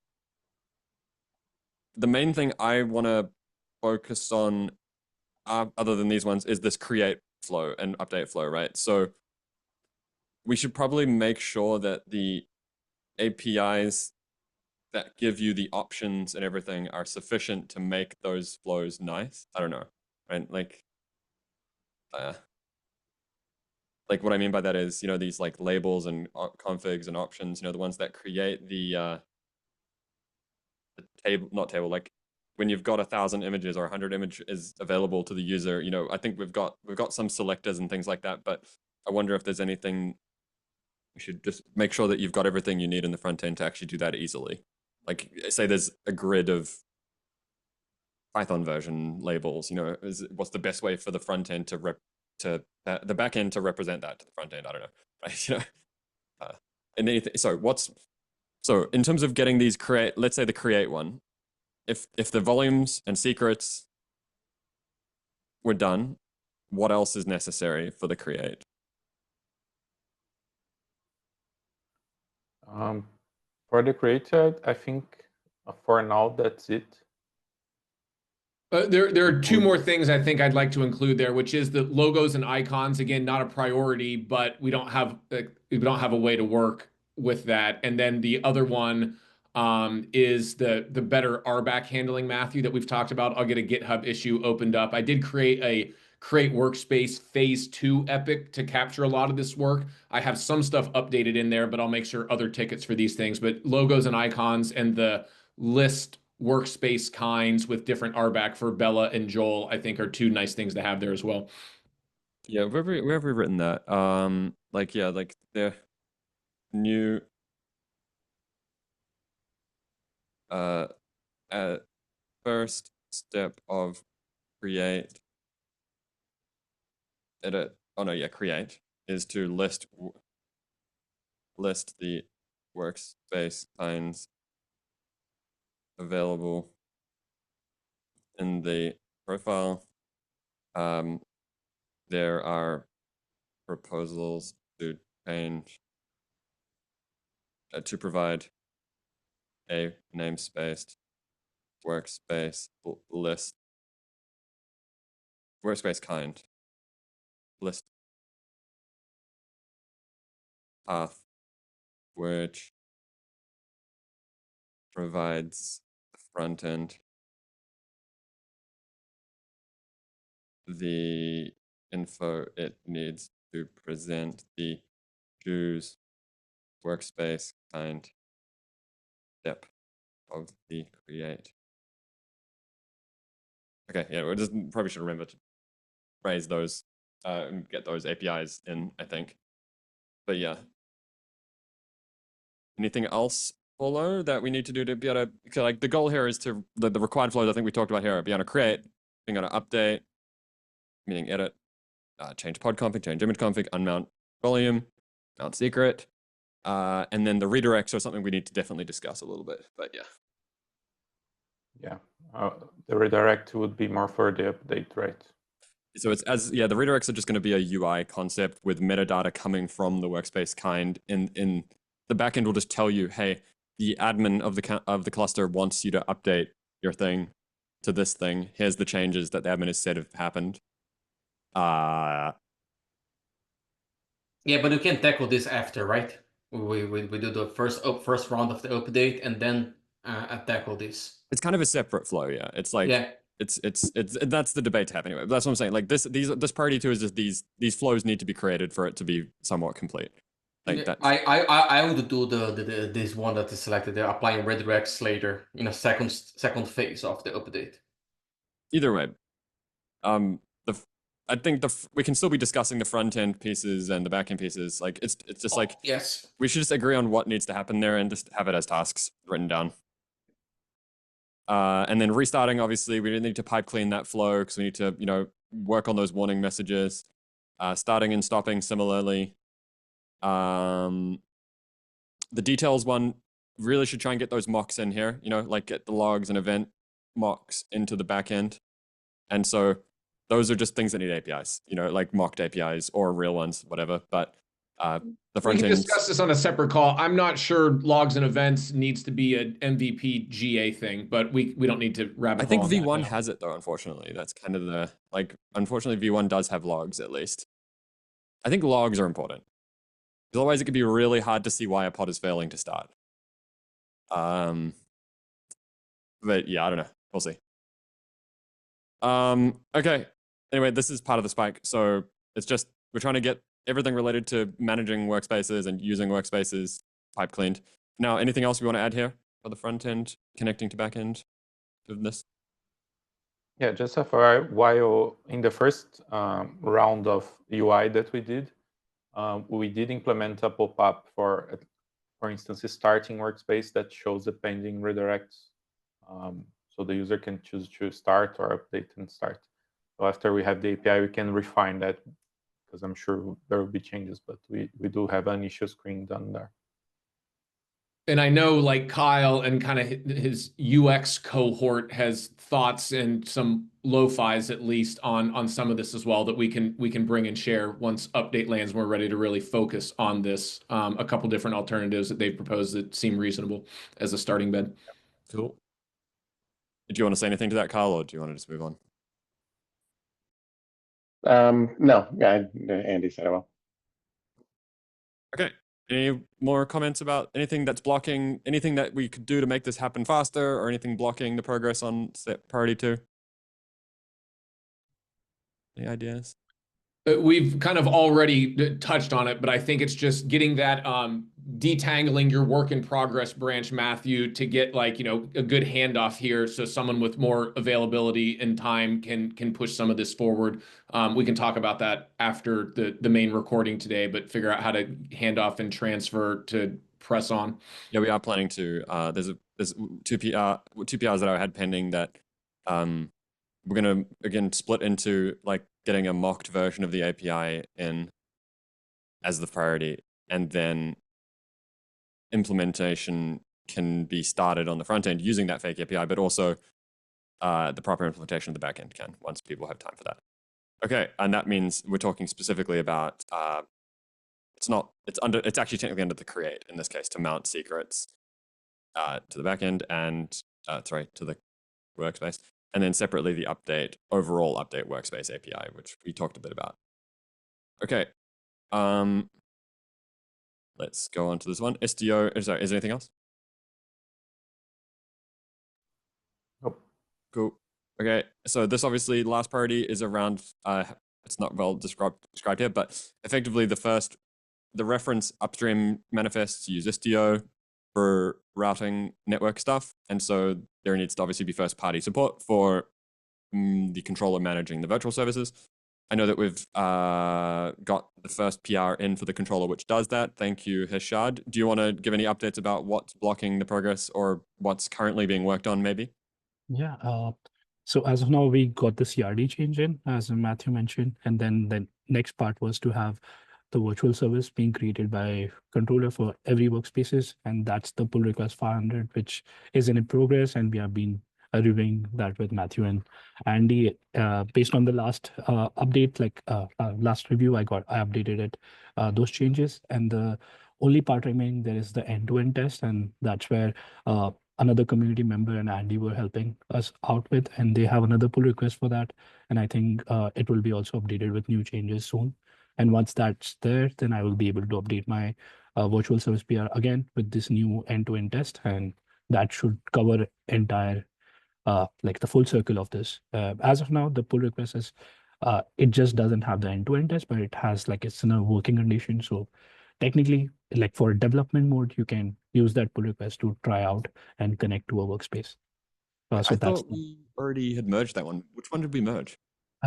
[SPEAKER 1] the main thing I want to focus on, other than these ones, is this create flow and update flow, right? So we should probably make sure that the APIs that give you the options and everything are sufficient to make those flows nice. I don't know, right? Like what I mean by that is, these like labels and configs and options, the ones that create the table, not table, like when you've got 1,000 images or 100 images available to the user, I think we've got some selectors and things like that, but I wonder if there's anything, we should just make sure that you've got everything you need in the front end to actually do that easily. Like say there's a grid of Python version labels, what's the best way for the front end to the back end to represent that to the front end? I don't know, right? And anything. So in terms of getting these let's say the create one, if the volumes and secrets were done, what else is necessary for the create?
[SPEAKER 3] For the creator, I think for now that's it.
[SPEAKER 2] There are two more things I think I'd like to include there, which is the logos and icons. Again, not a priority, but we don't have a way to work with that. And then the other one, is the better RBAC handling, Matthew, that we've talked about. I'll get a GitHub issue opened up. I did create a Create Workspace Phase 2 epic to capture a lot of this work. I have some stuff updated in there, but I'll make sure other tickets for these things. But logos and icons and the list workspace kinds with different RBAC for Bella and Joel, I think are two nice things to have there as well.
[SPEAKER 1] Yeah, where have we written that? Like the new first step of create edit. Oh no, yeah, create is to list the workspace kinds available in the profile. There are proposals to change to provide a namespace workspace list workspace kind list path which provides the front end the info it needs to present the choose workspace kind step of the create. Okay, yeah, we just probably should remember to raise those and get those APIs in, I think. But yeah. Anything else, Paulo, that we need to do to be able to, like, the goal here is to, the required flows I think we talked about here, be able to create, being able to update, meaning edit, change pod config, change image config, unmount volume, mount secret, and then the redirects are something we need to definitely discuss a little bit, but yeah.
[SPEAKER 3] Yeah, the redirect would be more for the update, right?
[SPEAKER 1] So it's the redirects are just going to be a UI concept with metadata coming from the workspace kind. In the backend will just tell you, hey, the admin of the cluster wants you to update your thing to this thing. Here's the changes that the admin has said have happened.
[SPEAKER 4] Yeah, but you can tackle this after, right? We do the first round of the update and then tackle this.
[SPEAKER 1] It's kind of a separate flow, yeah. It's like it's that's the debate to have anyway. But that's what I'm saying. Like this priority 2 is just these flows need to be created for it to be somewhat complete. Like that.
[SPEAKER 4] I would do this one that is selected there, applying redirects later in a second phase of the update.
[SPEAKER 1] Either way, I think we can still be discussing the front end pieces and the back end pieces. Like it's just like
[SPEAKER 4] yes,
[SPEAKER 1] we should just agree on what needs to happen there and just have it as tasks written down. And then restarting, obviously, we need to pipe clean that flow because we need to work on those warning messages. Starting and stopping similarly. The details one really should try and get those mocks in here. Like get the logs and event mocks into the back end. And so those are just things that need APIs, like mocked APIs or real ones, whatever. But the front end.
[SPEAKER 2] We can discuss this on a separate call. I'm not sure logs and events needs to be an MVP GA thing, but we don't need to rabbit hole.
[SPEAKER 1] I think V1 has it though, unfortunately. That's kind of unfortunately V1 does have logs at least. I think logs are important. Because otherwise it could be really hard to see why a pod is failing to start. But yeah, I don't know. We'll see. Okay. Anyway, this is part of the spike. So it's just, we're trying to get everything related to managing workspaces and using workspaces pipe cleaned. Now, anything else we want to add here for the front end connecting to back end of this?
[SPEAKER 3] Yeah, just FYI, while in the first round of UI that we did implement a pop-up for instance, starting workspace that shows the pending redirects. So the user can choose to start or update and start. So after we have the API, we can refine that because I'm sure there will be changes, but we do have an issue screen done there.
[SPEAKER 2] And I know like Kyle and kind of his UX cohort has thoughts and some lo-fis at least on some of this as well that we can bring and share once update lands and we're ready to really focus on this. A couple different alternatives that they've proposed that seem reasonable as a starting bed.
[SPEAKER 1] Cool. Did you want to say anything to that, Kyle, or do you want to just move on?
[SPEAKER 5] No, Andy said it well.
[SPEAKER 1] Okay. Any more comments about anything that's blocking, anything that we could do to make this happen faster, or anything blocking the progress on set priority 2? Any ideas?
[SPEAKER 2] We've kind of already touched on it, but I think it's just getting that detangling your work in progress branch, Matthew, to get like, a good handoff here so someone with more availability and time can push some of this forward. We can talk about that after the main recording today, but figure out how to hand off and transfer to press on.
[SPEAKER 1] Yeah, we are planning to. There's two PRs that I had pending that we're gonna again split into like getting a mocked version of the API in as the priority, and then implementation can be started on the front end using that fake API, but also the proper implementation of the back end can, once people have time for that. Okay, and that means we're talking specifically about it's actually technically under the create in this case to mount secrets to the back end and to the workspace, and then separately the overall update workspace API, which we talked a bit about. Okay, let's go on to this one. SDO. Sorry, is there anything else?
[SPEAKER 3] Nope.
[SPEAKER 1] Cool. Okay, so this obviously last priority is around. It's not well described here, but effectively the reference upstream manifests use Istio for routing network stuff, and so there needs to obviously be first-party support for the controller managing the virtual services. I know that we've got the first PR in for the controller, which does that. Thank you, Heshad. Do you want to give any updates about what's blocking the progress or what's currently being worked on, maybe?
[SPEAKER 5] Yeah. So as of now, we got the CRD change in, as Matthew mentioned, and then the next part was to have the virtual service being created by controller for every workspaces, and that's the pull request 500, which is in progress, and we have been reviewing that with Matthew and Andy. Based on the last update, like last review, I updated it, those changes, and the only part remaining there is the end-to-end test, and that's where another community member and Andy were helping us out with, and they have another pull request for that. And I think it will be also updated with new changes soon. And once that's there, then I will be able to update my virtual service PR again with this new end-to-end test, and that should cover entire like the full circle of this. As of now, the pull request is it just doesn't have the end-to-end test, but it has like it's in a working condition. So technically, like for development mode, you can use that pull request to try out and connect to a workspace.
[SPEAKER 1] So I thought we already had merged that one. Which one did we merge?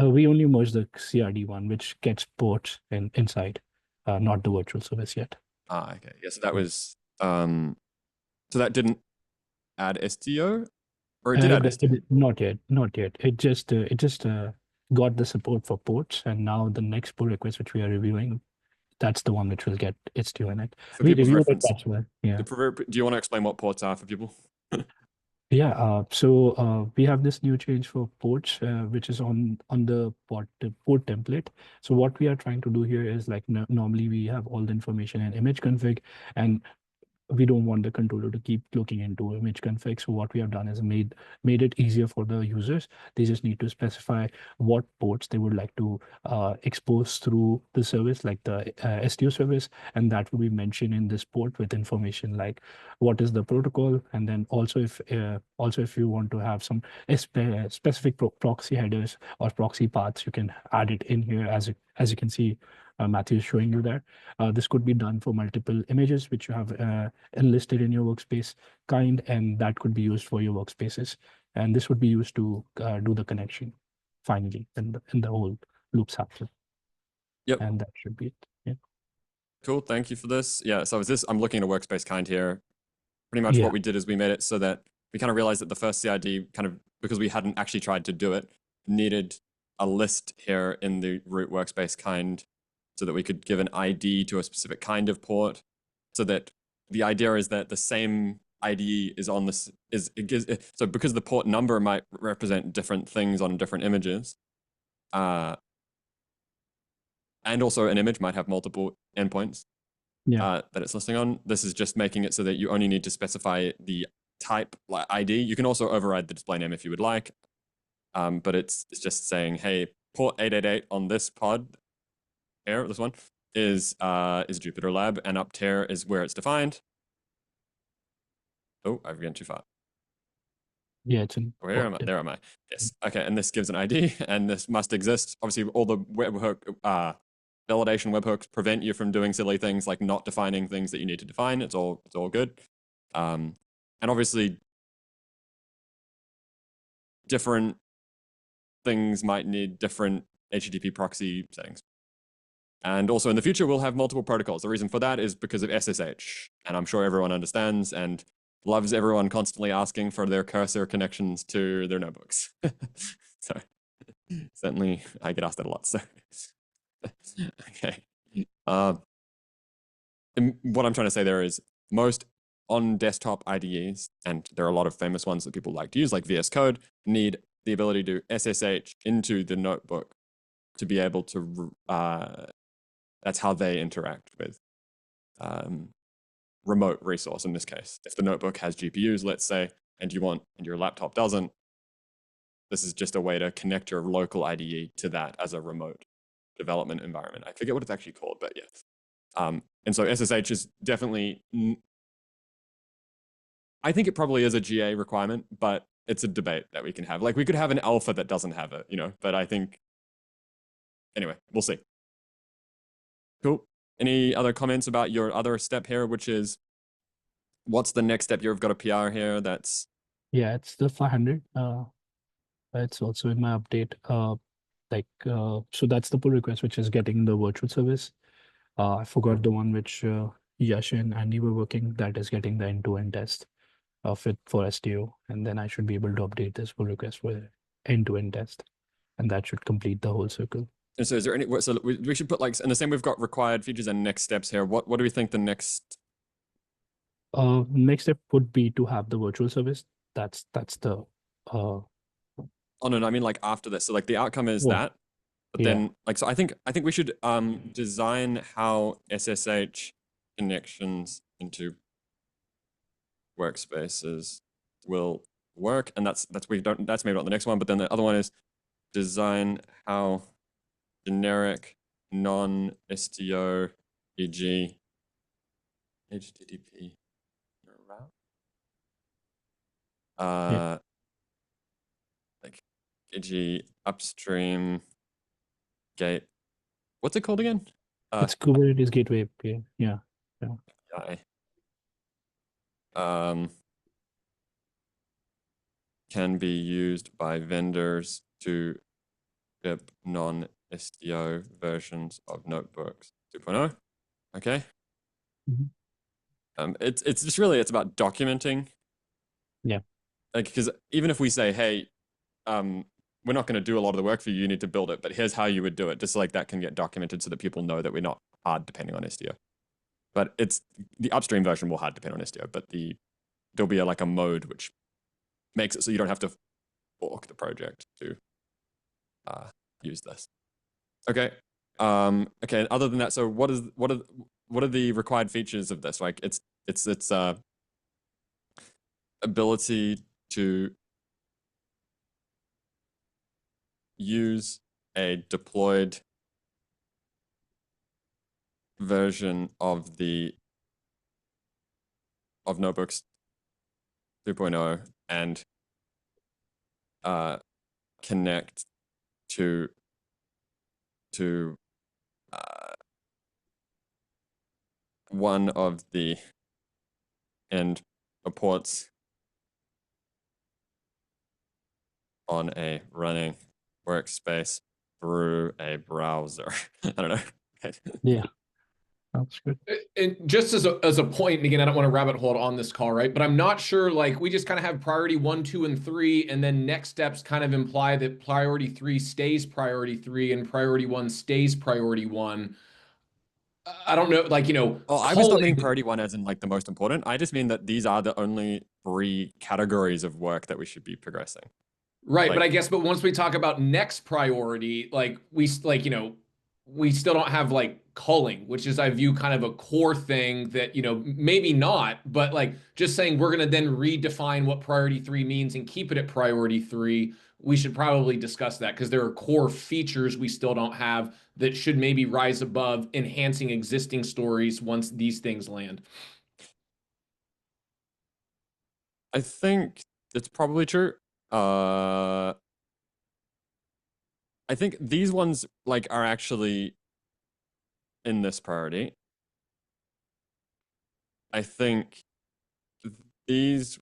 [SPEAKER 5] We only merged the CRD one, which gets ports inside, not the virtual service yet.
[SPEAKER 1] Okay. Yeah, so that was so that didn't add STO, or it did add STO?
[SPEAKER 5] Not yet. It just got the support for ports, and now the next pull request which we are reviewing, that's the one which will get STO in it.
[SPEAKER 1] For people's reference,
[SPEAKER 5] as well. Yeah.
[SPEAKER 1] Do you want to explain what ports are for people?
[SPEAKER 5] Yeah, so we have this new change for ports, which is on the port template. So what we are trying to do here is like normally we have all the information in image config, and we don't want the controller to keep looking into image config. So what we have done is made it easier for the users. They just need to specify what ports they would like to expose through the service, like the STO service, and that will be mentioned in this port with information like what is the protocol, and then also if you want to have some specific proxy headers or proxy paths, you can add it in here. As you can see, Matthew is showing you that. This could be done for multiple images which you have enlisted in your workspace kind, and that could be used for your workspaces. And this would be used to do the connection finally, and the whole loops happen.
[SPEAKER 1] Yep.
[SPEAKER 5] And that should be it. Yeah.
[SPEAKER 1] Cool. Thank you for this. Yeah. So I'm looking at a workspace kind here. Pretty much what we did is we made it so that we kind of realized that the first CID kind of, because we hadn't actually tried to do it, needed a list here in the root workspace kind, so that we could give an ID to a specific kind of port, so that the idea is that the same ID is on this, so because the port number might represent different things on different images, and also an image might have multiple endpoints that it's listing on. This is just making it so that you only need to specify the type ID. You can also override the display name if you would like, but it's just saying, hey, port 888 on this pod, here, this one, is Jupyter Lab, and up tier is where it's defined. Oh, I've gone too far.
[SPEAKER 5] Yeah, it's in.
[SPEAKER 1] Where am I? There am I. Yes. Okay, and this gives an ID, and this must exist. Obviously, all the webhook validation webhooks prevent you from doing silly things like not defining things that you need to define. It's all good. And obviously, different things might need different HTTP proxy settings. And also in the future, we'll have multiple protocols. The reason for that is because of SSH. And I'm sure everyone understands and loves everyone constantly asking for their cursor connections to their notebooks. So certainly I get asked that a lot. So okay. And what I'm trying to say there is most on desktop IDEs, and there are a lot of famous ones that people like to use, like VS Code, need the ability to SSH into the notebook to be able to, that's how they interact with remote resource in this case. If the notebook has GPUs, let's say, and your laptop doesn't, this is just a way to connect your local IDE to that as a remote development environment. I forget what it's actually called, but yeah. And so SSH is definitely, I think it probably is a GA requirement, but it's a debate that we can have. Like we could have an alpha that doesn't have it, but I think, anyway, we'll see. Cool. Any other comments about your other step here, which is, what's the next step? You've got a PR here that's...
[SPEAKER 5] Yeah, it's the 500. It's also in my update. So that's the pull request, which is getting the virtual service. I forgot the one which Yash and Andy were working, that is getting the end-to-end test of it for STO. And then I should be able to update this pull request for end-to-end test. And that should complete the whole circle.
[SPEAKER 1] And so is there any, so we should put like, in the same, we've got required features and next steps here. What do we think the next?
[SPEAKER 5] Next step would be to have the virtual service. That's the,
[SPEAKER 1] Oh no, I mean like after this. So like the outcome is that, but then like, so I think we should design how SSH connections into workspaces will work. And that's maybe not the next one, but then the other one is design how generic non-STO, e.g. HTTP route, like e.g. upstream gate. What's it called again?
[SPEAKER 5] It's Kubernetes Gateway API. Yeah.
[SPEAKER 1] Can be used by vendors to ship non-STO versions of notebooks 2.0. Okay.
[SPEAKER 5] Mm-hmm.
[SPEAKER 1] It's just really, it's about documenting.
[SPEAKER 5] Yeah.
[SPEAKER 1] Like, because even if we say, hey, we're not going to do a lot of the work for you, you need to build it, but here's how you would do it, just like that can get documented so that people know that we're not hard depending on STO. But it's the upstream version will hard depend on STO, but there'll be like a mode which makes it so you don't have to fork the project to use this. Okay. Okay. Other than that, so what are the required features of this? Like it's ability to use a deployed version of notebooks 2.0 and connect to one of the end ports on a running workspace through a browser. I don't know.
[SPEAKER 5] Yeah. That's good.
[SPEAKER 2] And just as a point, and again, I don't want to rabbit hole on this call, right? But I'm not sure, like, we just kind of have priority 1, 2, and 3, and then next steps kind of imply that priority 3 stays priority 3 and priority 1 stays priority 1. I don't know, like,
[SPEAKER 1] Oh, I was not meaning priority 1 as in like the most important. I just mean that these are the only 3 categories of work that we should be progressing.
[SPEAKER 2] Right, like, but I guess, but once we talk about next priority, like we still don't have like culling, which is, I view, kind of a core thing that, maybe not, but like just saying we're going to then redefine what priority 3 means and keep it at priority 3. we should probably discuss that because there are core features we still don't have that should maybe rise above enhancing existing stories once these things land.
[SPEAKER 1] I think it's probably true. I think these ones like are actually in this priority. I think these,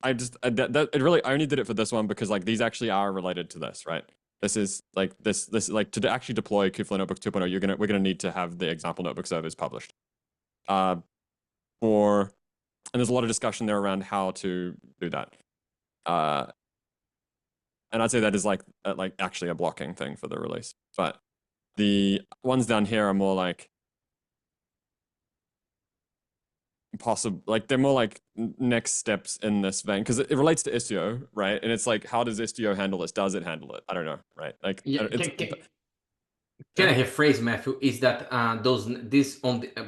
[SPEAKER 1] I only did it for this one because like these actually are related to this, right? This is like this like to actually deploy Kubeflow Notebooks 2.0, we're gonna need to have the example notebook servers published. And there's a lot of discussion there around how to do that. And I'd say that is like actually a blocking thing for the release. But the ones down here are more like possible, like they're more like next steps in this vein because it relates to Istio, right? And it's like, how does Istio handle this? Does it handle it? I don't know, right? Like,
[SPEAKER 4] yeah, can I rephrase, Matthew? Is that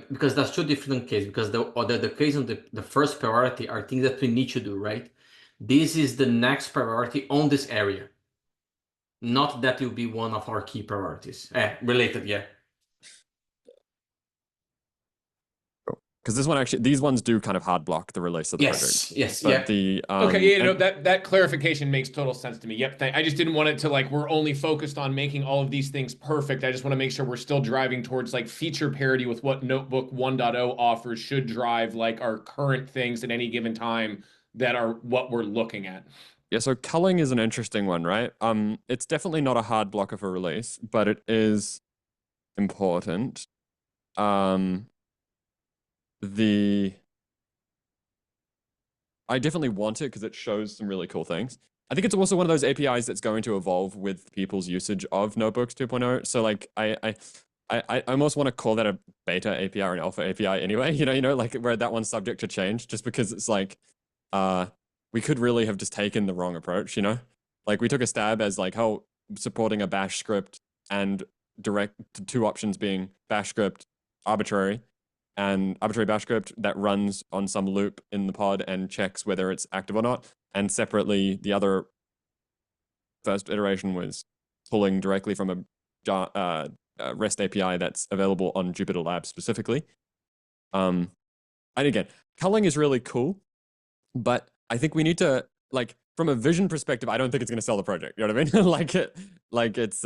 [SPEAKER 4] because that's two different cases. Because the case on the first priority are things that we need to do, right? This is the next priority on this area. Not that will be one of our key priorities. Related, yeah.
[SPEAKER 1] Because this one actually, these ones do kind of hard block the release of the project.
[SPEAKER 4] Yes,
[SPEAKER 1] but
[SPEAKER 4] yeah.
[SPEAKER 1] The
[SPEAKER 2] okay, yeah, that clarification makes total sense to me. Yep, I just didn't want it to like we're only focused on making all of these things perfect. I just want to make sure we're still driving towards like feature parity with what Notebook 1.0 offers should drive like our current things at any given time that are what we're looking at.
[SPEAKER 1] Yeah, so culling is an interesting one, right? It's definitely not a hard blocker for release, but it is important. I definitely want it because it shows some really cool things. I think it's also one of those APIs that's going to evolve with people's usage of Notebooks 2.0. So like I almost want to call that a beta API or an alpha API anyway, you know, like where that one's subject to change just because it's like we could really have just taken the wrong approach, you know? Like we took a stab as like, oh, supporting a bash script and direct two options being bash script arbitrary and arbitrary bash script that runs on some loop in the pod and checks whether it's active or not. And separately, the other first iteration was pulling directly from a REST API that's available on Jupyter Lab specifically. And again, culling is really cool, but I think we need to, like, from a vision perspective, I don't think it's going to sell the project. You know what I mean? It's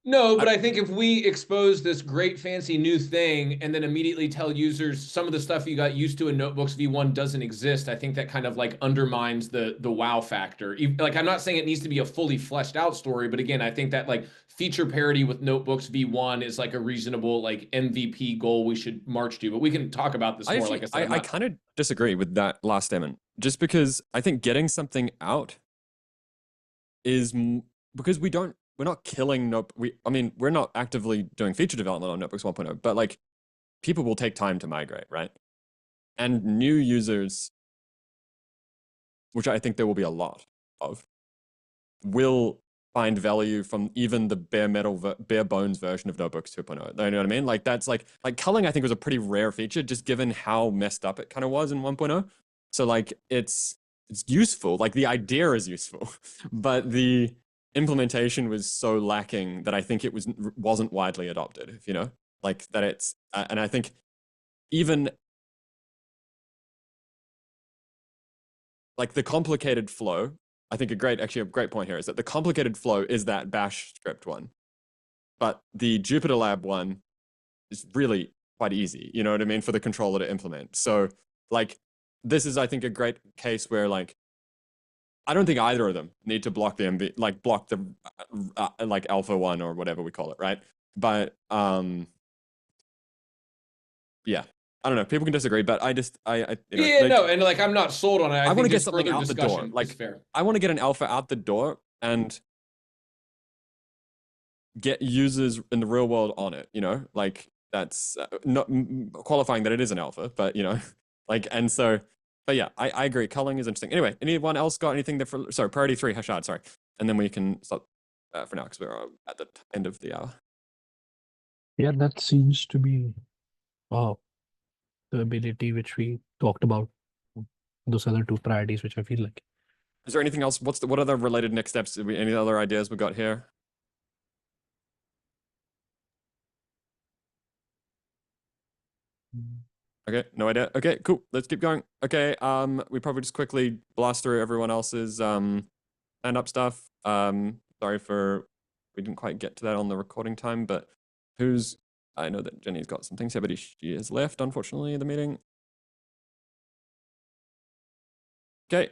[SPEAKER 2] no, but I think if we expose this great fancy new thing and then immediately tell users some of the stuff you got used to in Notebooks v1 doesn't exist, I think that kind of like undermines the wow factor. Like, I'm not saying it needs to be a fully fleshed out story, but again, I think that like feature parity with Notebooks v1 is like a reasonable like MVP goal we should march to. But we can talk about this more. Like I said,
[SPEAKER 1] I kind of disagree with that last statement, just because I think getting something out is because we're not killing we're not actively doing feature development on Notebooks 1.0, but like people will take time to migrate, right? And new users, which I think there will be a lot of, will find value from even the bare bones version of Notebooks 2.0. You know what I mean? Like that's like culling I think was a pretty rare feature just given how messed up it kind of was in 1.0. So like it's useful, like the idea is useful, but the implementation was so lacking that I think it wasn't widely adopted, if you know, like that it's, and I think even like the complicated flow, I think a great point here is that the complicated flow is that bash script one, but the Jupyter Lab one is really quite easy, you know what I mean, for the controller to implement. So like, this is, I think, a great case where like, I don't think either of them need to block the block the like alpha one or whatever we call it, right? But yeah, I don't know. People can disagree, but I just
[SPEAKER 2] and like I'm not sold on it.
[SPEAKER 1] I want to get something out the door. Like
[SPEAKER 2] fair.
[SPEAKER 1] I want to get an alpha out the door and get users in the real world on it. You know, like that's not qualifying that it is an alpha, but you know, like and so. But yeah, I agree. Culling is interesting. Anyway, anyone else got anything there for, sorry, priority 3, Hashad, sorry. And then we can stop for now because we're at the end of the hour.
[SPEAKER 5] Yeah, that seems to be the ability which we talked about. Those other two priorities, which I feel like
[SPEAKER 1] Is there anything else? What are the related next steps? Any other ideas we got here? Okay, no idea. Okay, cool. Let's keep going. Okay, we probably just quickly blast through everyone else's stand-up stuff. Sorry for we didn't quite get to that on the recording time, but I know that Jenny's got some things here, but she has left, unfortunately, the meeting. Okay.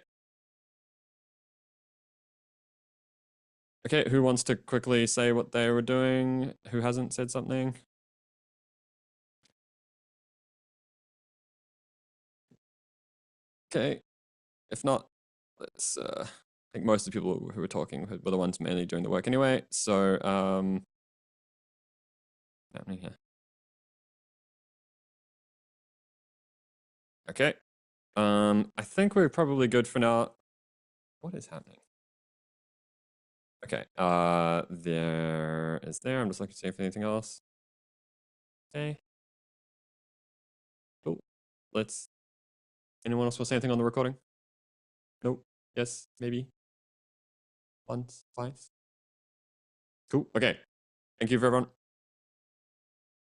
[SPEAKER 1] Okay, who wants to quickly say what they were doing? Who hasn't said something? Okay. If not, let's I think most of the people who were talking were the ones mainly doing the work anyway. So happening here. Okay. I think we're probably good for now. What is happening? Okay. There is there. I'm just looking to see if anything else. Okay. Cool. Anyone else want to say anything on the recording? Nope. Yes, maybe. Once, twice. Cool. Okay. Thank you for everyone.